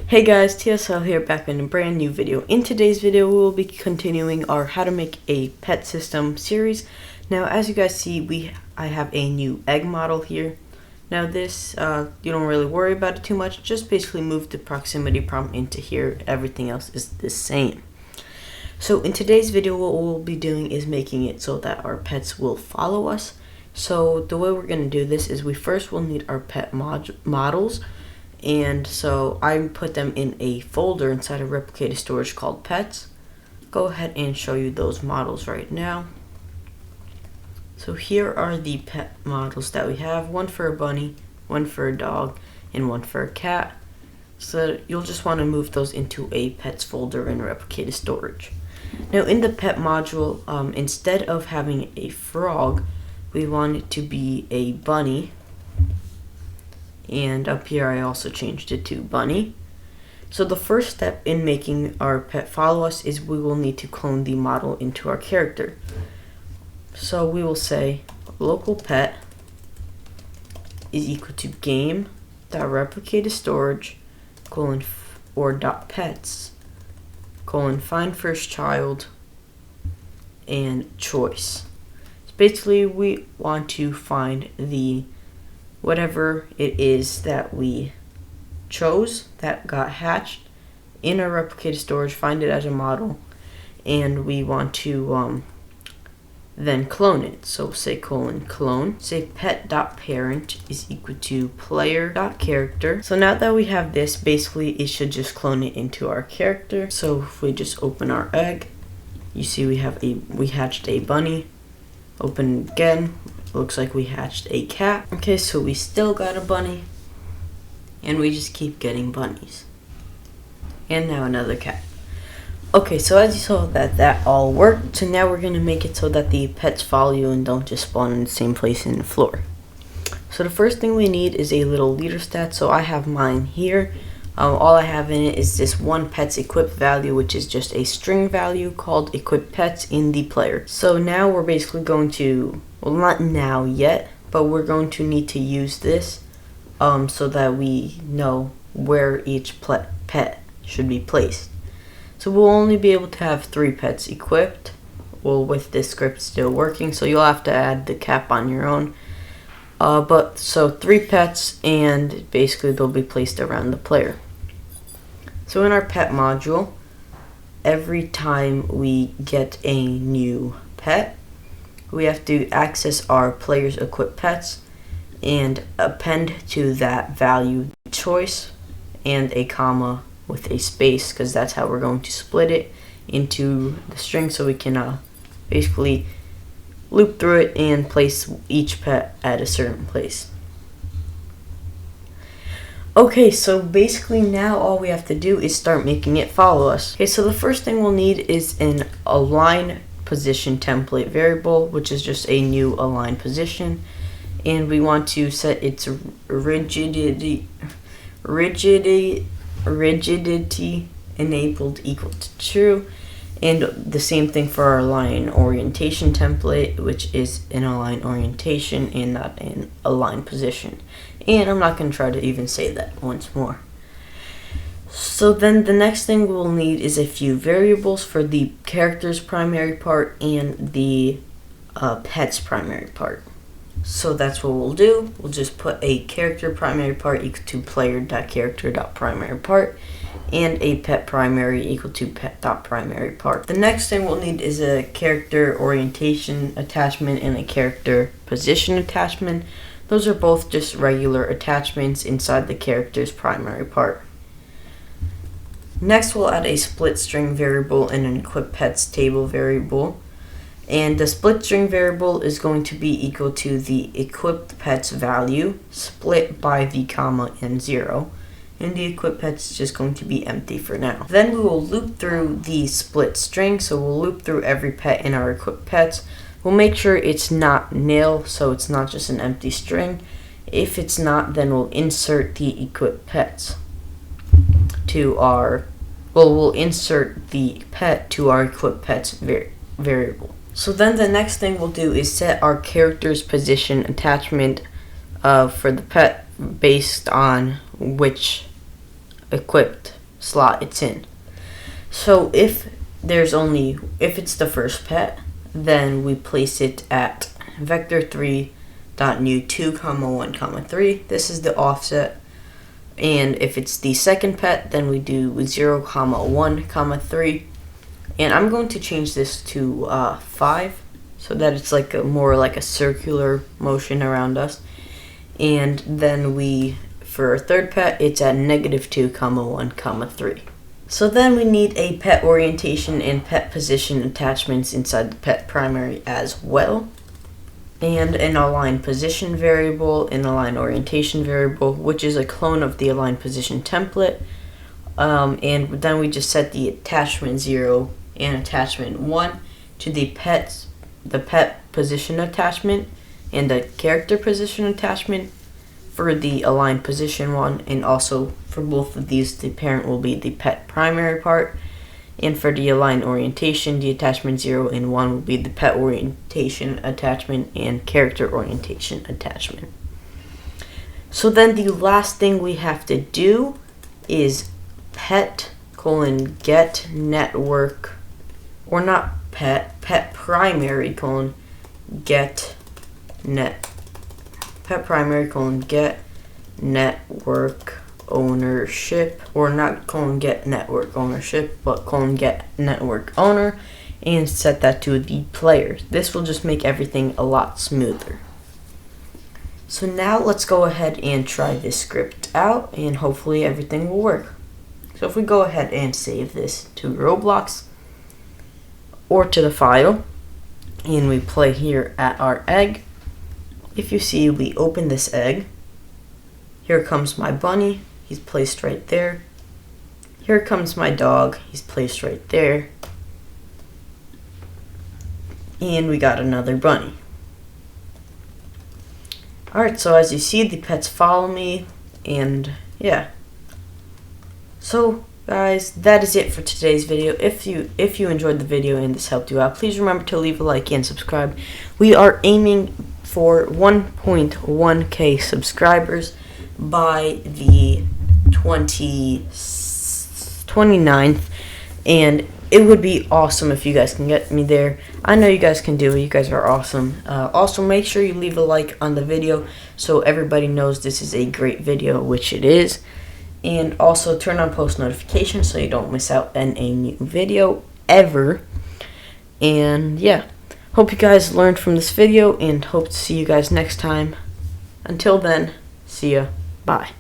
Hey guys, TSL here, back in a brand new video. In today's video, we will be continuing our how to make a pet system series. Now, as you guys see, I have a new egg model here. Now this, you don't really worry about it too much. Just basically move the proximity prompt into here. Everything else is the same. So in today's video, what we'll be doing is making it so that our pets will follow us. So the way we're going to do this is we first will need our pet models. And so I put them in a folder inside of replicated storage called pets. Go ahead and show you those models right now. So here are the pet models that we have. One for a bunny, one for a dog, and one for a cat. So you'll just want to move those into a pets folder in replicated storage. Now in the pet module, instead of having a frog, we want it to be a bunny. And up here I also changed it to bunny. So the first step in making our pet follow us is we will need to clone the model into our character. So we will say local pet is equal to game.replicated storage .pets find first child and choice. So basically we want to find the whatever it is that we chose that got hatched in our replicated storage, find it as a model, and we want to then clone it. So say clone, say pet.parent is equal to player.character. So now that we have this, basically it should just clone it into our character. So if we just open our egg, you see we hatched a bunny. Open again, looks like we hatched a cat. Okay, so we still got a bunny, and we just keep getting bunnies. And now another cat. Okay, so as you saw that all worked, so now we're gonna make it so that the pets follow you and don't just spawn in the same place in the floor. So the first thing we need is a little leader stat. So I have mine here. All I have in it is this one pet's equipped value, which is just a string value called equip pets in the player. So now we're basically going to, well, not now yet, but we're going to need to use this so that we know where each pet should be placed. So we'll only be able to have 3 pets equipped, well, with this script still working, so you'll have to add the cap on your own. So 3 pets, and basically they'll be placed around the player. So in our pet module, every time we get a new pet, we have to access our player's equipped pets and append to that value choice and a comma with a space, because that's how we're going to split it into the string, so we can basically loop through it and place each pet at a certain place. Okay, so basically now all we have to do is start making it follow us. Okay, so the first thing we'll need is an align position template variable, which is just a new align position, and we want to set its rigidity enabled equal to true. And the same thing for our align orientation template, which is an align orientation and not an align position. And I'm not going to try to even say that once more. So then the next thing we'll need is a few variables for the character's primary part and the pet's primary part. So that's what we'll do. We'll just put a character primary part equal to player.character.primary part and a pet primary equal to pet.primary part. The next thing we'll need is a character orientation attachment and a character position attachment. Those are both just regular attachments inside the character's primary part. Next we'll add a split string variable and an equip pets table variable. And the split string variable is going to be equal to the equipped pets value split by the comma and 0. And the equipped pets is just going to be empty for now. Then we will loop through the split string, so we'll loop through every pet in our equipped pets. We'll make sure it's not nil, so it's not just an empty string. If it's not, then we'll insert the equipped pets to we'll insert the pet to our equipped pets variable. So then the next thing we'll do is set our character's position attachment for the pet based on which equipped slot it's in. So if it's the first pet, then we place it at vector3.new 2, 1, 3. This is the offset. And if it's the second pet, then we do 0, 1, 3. And I'm going to change this to 5, so that it's like more like a circular motion around us. And then for our third pet, it's at -2, 1, 3. So then we need a pet orientation and pet position attachments inside the pet primary as well. And an align position variable, an align orientation variable, which is a clone of the align position template. And then we just set the attachment 0 and attachment 1 to the pet position attachment and the character position attachment for the align position one, and also for both of these the parent will be the pet primary part. And for the align orientation, the attachment 0 and 1 will be the pet orientation attachment and character orientation attachment. So then the last thing we have to do is pet : get network, or not pet primary : get pet primary : get network ownership, or not : get network ownership, but : get network owner, and set that to the players. This will just make everything a lot smoother. So now let's go ahead and try this script out, and hopefully everything will work. So if we go ahead and save this to Roblox or to the file, and we play here at our egg, if you see, we open this egg. Here comes my bunny, he's placed right there. Here comes my dog, he's placed right there. And we got another bunny. Alright, so as you see, the pets follow me, and yeah. So guys, that is it for today's video. If you enjoyed the video and this helped you out, please remember to leave a like and subscribe. We are aiming for 1.1k subscribers by the 29th, and it would be awesome if you guys can get me there. I know you guys can do it. You guys are awesome. Also, make sure you leave a like on the video so everybody knows this is a great video, which it is. And also turn on post notifications so you don't miss out on a new video ever. And yeah, hope you guys learned from this video, and hope to see you guys next time. Until then, see ya. Bye.